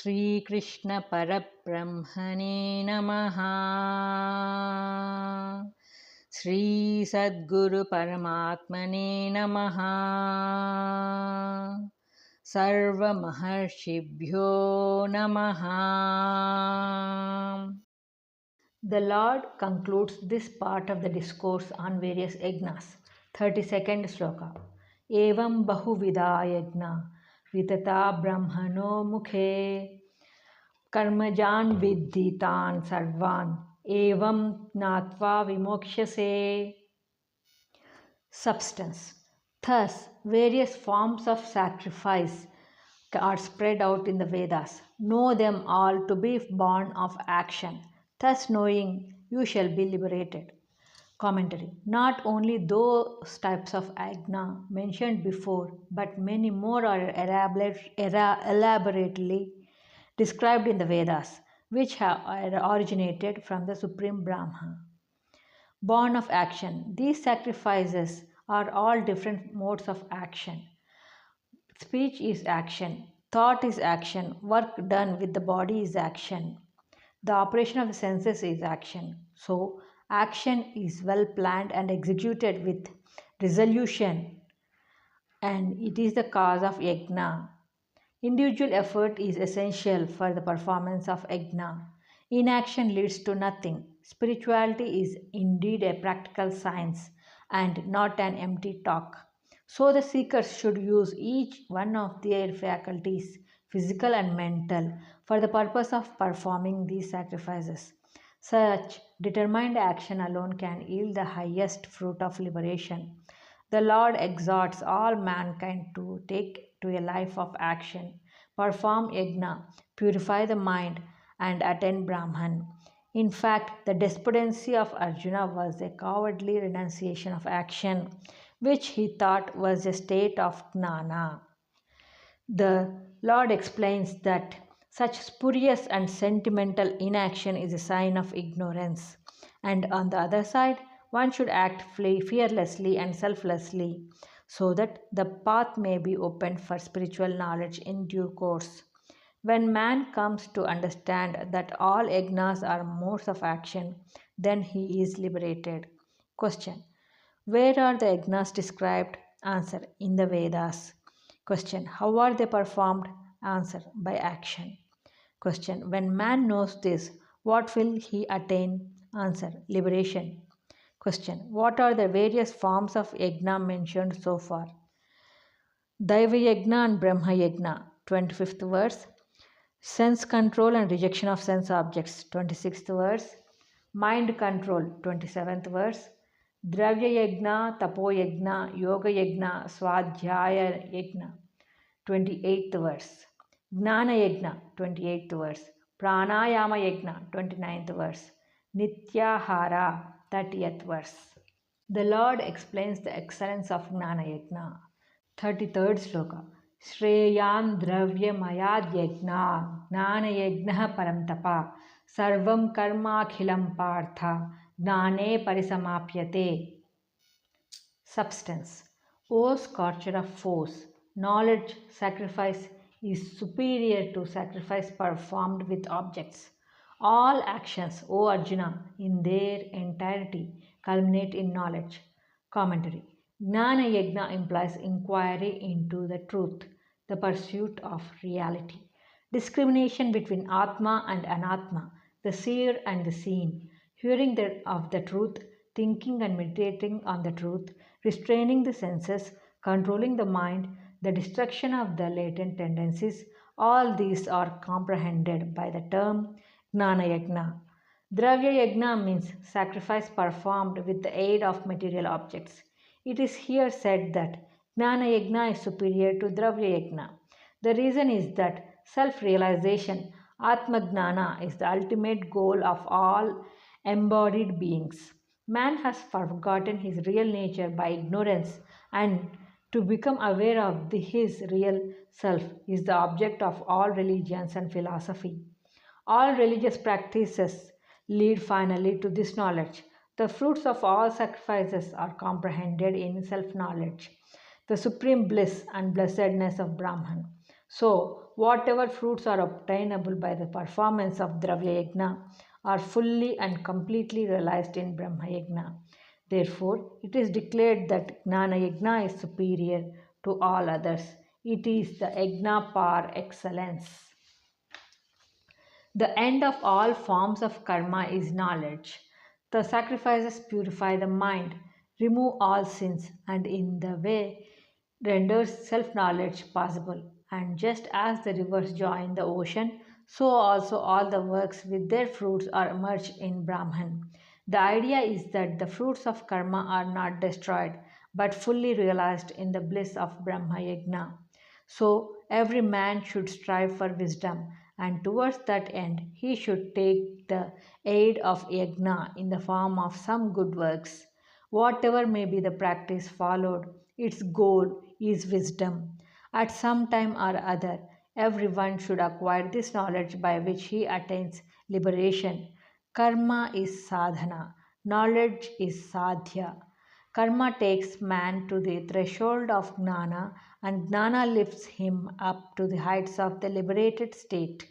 Sri Krishna Parabrahmane Namaha. Sri Sadguru Paramatmane Namaha. Sarva Maharshibhyo Namaha. The Lord concludes this part of the discourse on various yajnas. 32nd sloka. Evam bahuvida yajna vitata brahmano mukhe कर्मजान विद्धि तान सर्वान एवं ज्ञात्वा विमोक्ष्यसे. Substance. Thus, various forms of sacrifice are spread out in the Vedas. Know them all to be born of action. Thus, knowing, you shall be liberated. Commentary. Not only those types of ajna mentioned before, but many more are elaborately described in the Vedas, which have originated from the Supreme Brahma. Born of action. These sacrifices are all different modes of action. Speech is action, thought is action, work done with the body is action, the operation of the senses is action. So, action is well planned and executed with resolution, and it is the cause of yajna. Individual effort is essential for the performance of yajna. Inaction leads to nothing. Spirituality is indeed a practical science and not an empty talk. So the seekers should use each one of their faculties, physical and mental, for the purpose of performing these sacrifices. Such determined action alone can yield the highest fruit of liberation. The Lord exhorts all mankind to take to a life of action, perform yajna, purify the mind, and attain Brahman. In fact, the despondency of Arjuna was a cowardly renunciation of action, which he thought was a state of Gnana. The Lord explains that such spurious and sentimental inaction is a sign of ignorance, and on the other side, one should act fearlessly and selflessly so that the path may be opened for spiritual knowledge in due course. When man comes to understand that all yajnas are modes of action, then he is liberated. Question. Where are the yajnas described? Answer. In the Vedas. Question. How are they performed? Answer. By action. Question. When man knows this, what will he attain? Answer. Liberation. Question. What are the various forms of yajna mentioned so far? Daiva yajna and Brahma yajna, 25th verse. Sense control and rejection of sense objects, 26th verse. Mind control, 27th verse. Dravya yajna, tapo yajna, yoga yajna, swadhyaya yajna, 28th verse. Gnana yajna, 28th verse. Pranayama yajna, 29th verse. Nityahara, 30th verse. The Lord explains the excellence of Gnana yajna. 33rd sloka. Shreyan dravya mayad yajna gnana yajna paramtapa sarvam karma akhilam partha gnane parisamapyate. Substance. O scorcher of foes, knowledge sacrifice is superior to sacrifice performed with objects. All actions, O Arjuna, in their entirety culminate in knowledge. Commentary. Gnana yajna implies inquiry into the truth, the pursuit of reality. Discrimination between Atma and Anatma, the seer and the seen, hearing of the truth, thinking and meditating on the truth, restraining the senses, controlling the mind, the destruction of the latent tendencies, all these are comprehended by the term Gnana yajna. Dravya yajna means sacrifice performed with the aid of material objects. It is here said that Gnana yajna is superior to Dravya yajna. The reason is that self-realization, Atma Gnana, is the ultimate goal of all embodied beings. Man has forgotten his real nature by ignorance, and to become aware of his real self is the object of all religions and philosophy. All religious practices lead finally to this knowledge. The fruits of all sacrifices are comprehended in self-knowledge, the supreme bliss and blessedness of Brahman. So, whatever fruits are obtainable by the performance of Dravya Yajna are fully and completely realized in Brahma Yajna. Therefore, it is declared that Gnana Yajna is superior to all others. It is the Yajna par excellence. The end of all forms of karma is knowledge. The sacrifices purify the mind, remove all sins, and in the way renders self knowledge possible. And just as the rivers join the ocean, so also all the works with their fruits are merged in Brahman. The idea is that the fruits of karma are not destroyed but fully realized in the bliss of Brahma Yajna. So, every man should strive for wisdom, and towards that end, he should take the aid of yajna in the form of some good works. Whatever may be the practice followed, its goal is wisdom. At some time or other, everyone should acquire this knowledge by which he attains liberation. Karma is sadhana, knowledge is sadhya. Karma takes man to the threshold of Gnana, and Gnana lifts him up to the heights of the liberated state.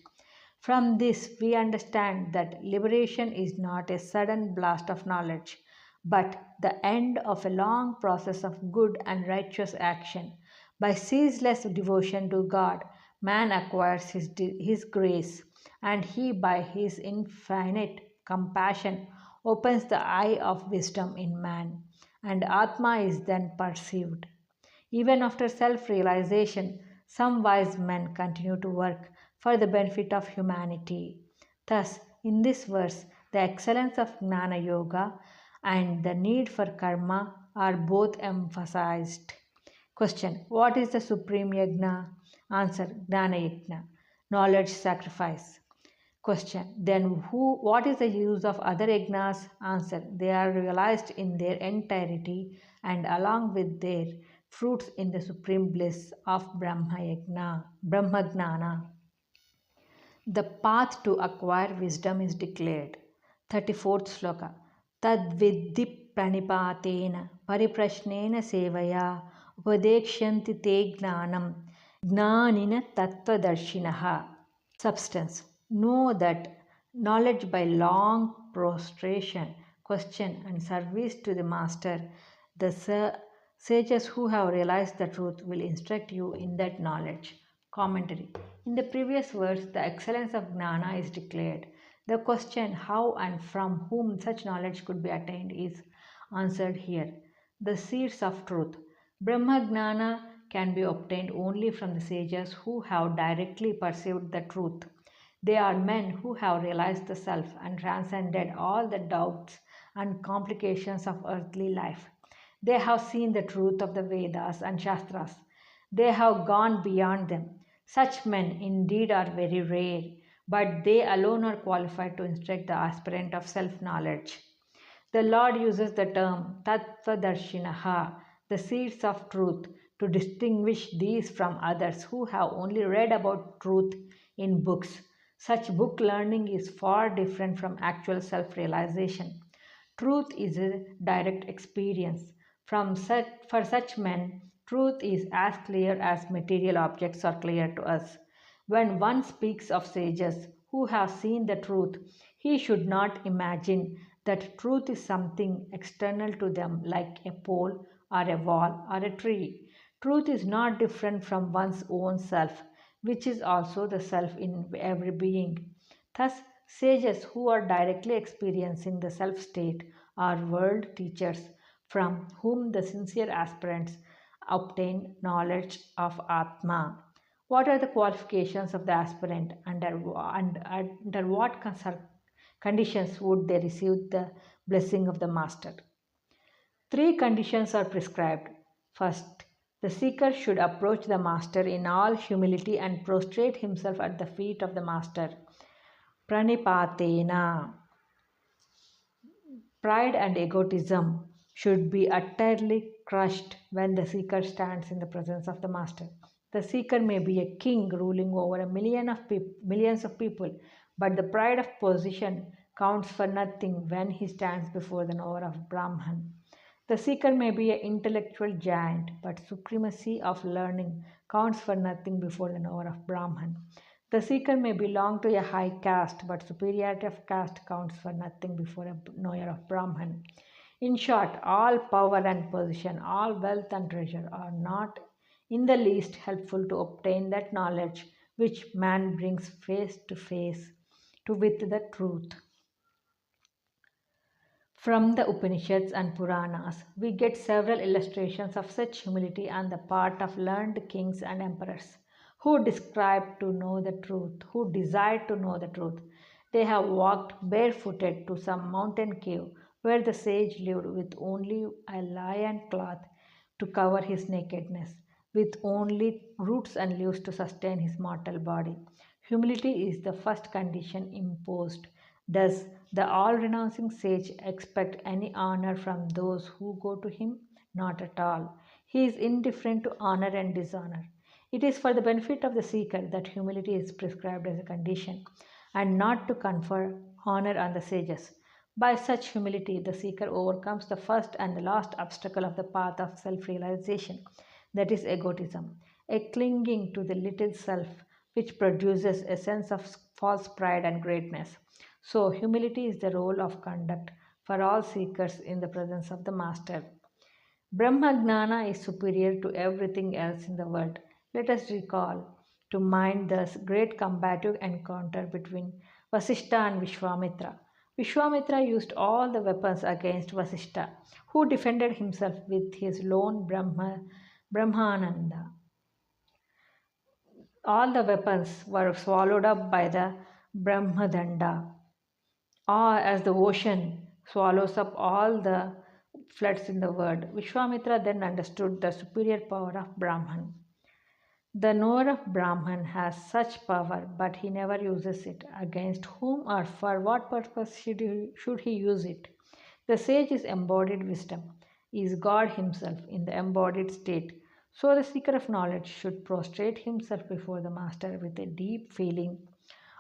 From this, we understand that liberation is not a sudden blast of knowledge, but the end of a long process of good and righteous action. By ceaseless devotion to God, man acquires his grace, and he, by his infinite compassion, opens the eye of wisdom in man, and Atma is then perceived. Even after self realization, some wise men continue to work for the benefit of humanity. Thus, in this verse, the excellence of Gnana Yoga and the need for karma are both emphasized. Question: what is the supreme yajna? Answer: Gnana Yajna, knowledge sacrifice. Question: then what is the use of other yajnas? Answer: they are realized in their entirety and along with their fruits in the supreme bliss of Brahma Gnana. The path to acquire wisdom is declared. 34th sloka. Tadvidhi pranipatena pariprashnena sevaya upadekshyanti te gnanam gnanina tattvadarshinaha. Substance. Know that knowledge by long prostration, question, and service to the Master, the sages who have realized the truth will instruct you in that knowledge. Commentary. In the previous verse, the excellence of Gnana is declared. The question how and from whom such knowledge could be attained is answered here. The seeds of truth. Brahma Gnana can be obtained only from the sages who have directly perceived the truth. They are men who have realized the self and transcended all the doubts and complications of earthly life. They have seen the truth of the Vedas and Shastras. They have gone beyond them. Such men indeed are very rare, but they alone are qualified to instruct the aspirant of self knowledge. The Lord uses the term Tattvadarshinaha, the seeds of truth, to distinguish these from others who have only read about truth in books. Such book learning is far different from actual self realization. Truth is a direct experience. For such men, truth is as clear as material objects are clear to us. When one speaks of sages who have seen the truth, he should not imagine that truth is something external to them like a pole or a wall or a tree. Truth is not different from one's own self, which is also the self in every being. Thus, sages who are directly experiencing the self state are world teachers from whom the sincere aspirants obtain knowledge of Atma. What are the qualifications of the aspirant? Under what conditions would they receive the blessing of the Master? Three conditions are prescribed. First, the seeker should approach the Master in all humility and prostrate himself at the feet of the Master. Pranipatena. Pride and egotism should be utterly crushed when the seeker stands in the presence of the Master. The seeker may be a king ruling over millions of people, but the pride of position counts for nothing when he stands before the knower of Brahman. The seeker may be an intellectual giant, but supremacy of learning counts for nothing before the knower of Brahman. The seeker may belong to a high caste, but superiority of caste counts for nothing before a knower of Brahman. In short, all power and position, all wealth and treasure are not in the least helpful to obtain that knowledge which man brings face to face to with the truth. From the Upanishads and Puranas, we get several illustrations of such humility on the part of learned kings and emperors who describe to know the truth, who desire to know the truth. They have walked barefooted to some mountain cave where the sage lived with only a lion cloth to cover his nakedness, with only roots and leaves to sustain his mortal body. Humility is the first condition imposed. Does the all renouncing sage expect any honor from those who go to him? Not at all. He is indifferent to honor and dishonor. It is for the benefit of the seeker that humility is prescribed as a condition, and not to confer honor on the sages. By such humility, the seeker overcomes the first and the last obstacle of the path of self realization, that is, egotism, a clinging to the little self which produces a sense of false pride and greatness. So, humility is the role of conduct for all seekers in the presence of the Master. Brahmagnana is superior to everything else in the world. Let us recall to mind the great combative encounter between Vasishta and Vishwamitra. Vishwamitra used all the weapons against Vasishta, who defended himself with his lone Brahmananda. All the weapons were swallowed up by the Brahmadanda, or as the ocean swallows up all the floods in the world. Vishwamitra then understood the superior power of Brahman. The knower of Brahman has such power, but he never uses it. Against whom or for what purpose should he use it? The sage is embodied wisdom, is God Himself in the embodied state. So the seeker of knowledge should prostrate himself before the Master with a deep feeling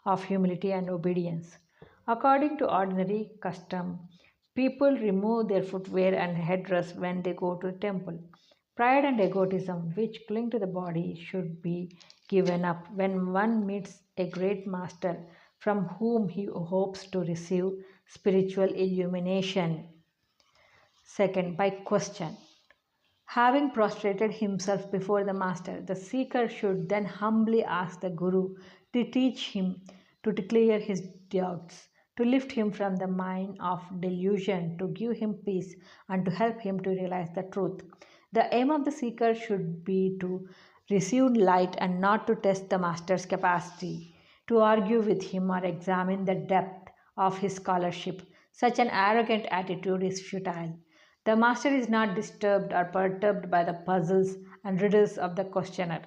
of humility and obedience. According to ordinary custom, people remove their footwear and headdress when they go to the temple. Pride and egotism, which cling to the body, should be given up when one meets a great master from whom he hopes to receive spiritual illumination. Second, by question. Having prostrated himself before the Master, the seeker should then humbly ask the Guru to teach him to clear his doubts, to lift him from the mine of delusion, to give him peace, and to help him to realize the truth. The aim of the seeker should be to receive light and not to test the Master's capacity, to argue with him or examine the depth of his scholarship. Such an arrogant attitude is futile. The master is not disturbed or perturbed by the puzzles and riddles of the questioner,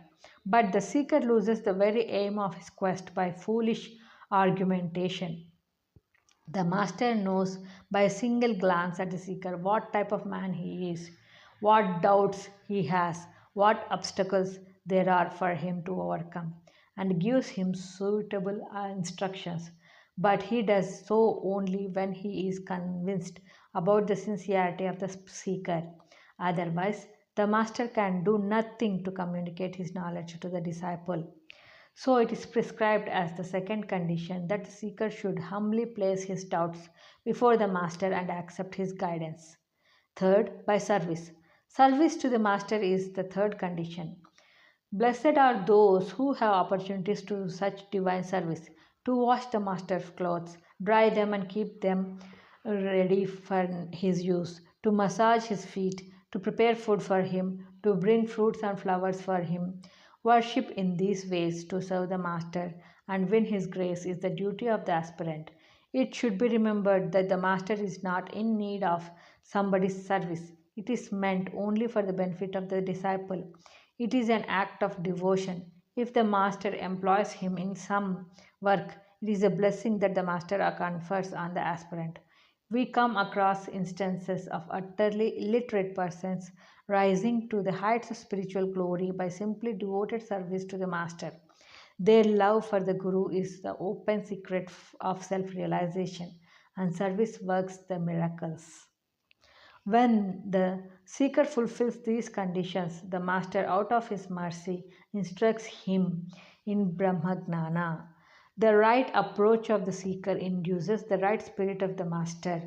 but the seeker loses the very aim of his quest by foolish argumentation. The master knows by a single glance at the seeker what type of man he is, what doubts he has, what obstacles there are for him to overcome, and gives him suitable instructions. But he does so only when he is convinced about the sincerity of the seeker. Otherwise, the master can do nothing to communicate his knowledge to the disciple. So it is prescribed as the second condition that the seeker should humbly place his doubts before the master and accept his guidance. Third, by service. Service to the master is the third condition. Blessed are those who have opportunities to do such divine service, to wash the master's clothes, dry them and keep them ready for his use, to massage his feet, to prepare food for him, to bring fruits and flowers for him. Worship in these ways to serve the master and win his grace is the duty of the aspirant. It should be remembered that the master is not in need of somebody's service. It is meant only for the benefit of the disciple. It is an act of devotion. If the master employs him in some work, it is a blessing that the master confers on the aspirant. We come across instances of utterly illiterate persons rising to the heights of spiritual glory by simply devoted service to the master. Their love for the Guru is the open secret of self realization, and service works the miracles. When the seeker fulfills these conditions, the master, out of his mercy, instructs him in Brahmagnana. The right approach of the seeker induces the right spirit of the master.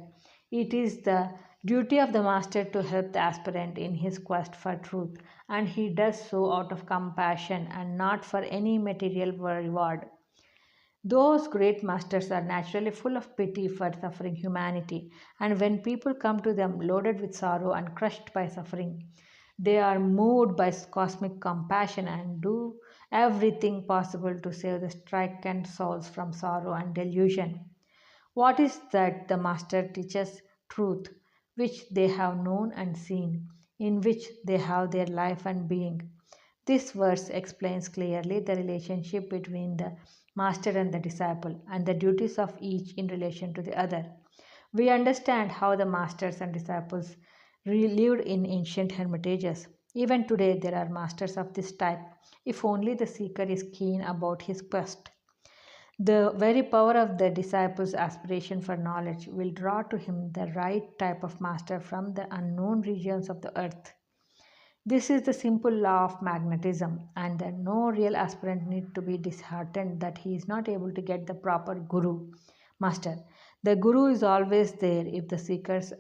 It is the duty of the master to help the aspirant in his quest for truth, and he does so out of compassion and not for any material reward. Those great masters are naturally full of pity for suffering humanity, and when people come to them loaded with sorrow and crushed by suffering, they are moved by cosmic compassion and do everything possible to save the stricken souls from sorrow and delusion. What is that the Master teaches truth, which they have known and seen, in which they have their life and being. This verse explains clearly the relationship between the Master and the disciple and the duties of each in relation to the other. We understand how the masters and disciples lived in ancient hermitages. Even today, there are masters of this type, if only the seeker is keen about his quest. The very power of the disciple's aspiration for knowledge will draw to him the right type of master from the unknown regions of the earth. This is the simple law of magnetism, and that no real aspirant need to be disheartened that he is not able to get the proper guru, master. The guru is always there if the seeker's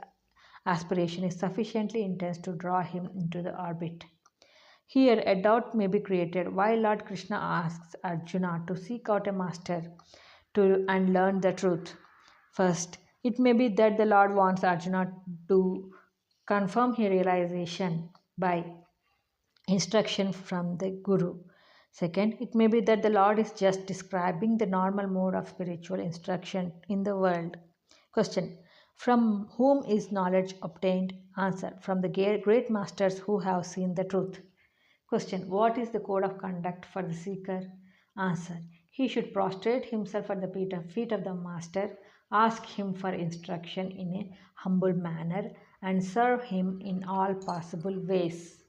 aspiration is sufficiently intense to draw him into the orbit. Here, a doubt may be created why Lord Krishna asks Arjuna to seek out a master and learn the truth. First, it may be that the Lord wants Arjuna to confirm his realization by instruction from the Guru. Second, it may be that the Lord is just describing the normal mode of spiritual instruction in the world. Question: from whom is knowledge obtained? Answer: from the great masters who have seen the truth. Question: what is the code of conduct for the seeker? Answer: he should prostrate himself at the feet of the master, ask him for instruction in a humble manner, and serve him in all possible ways.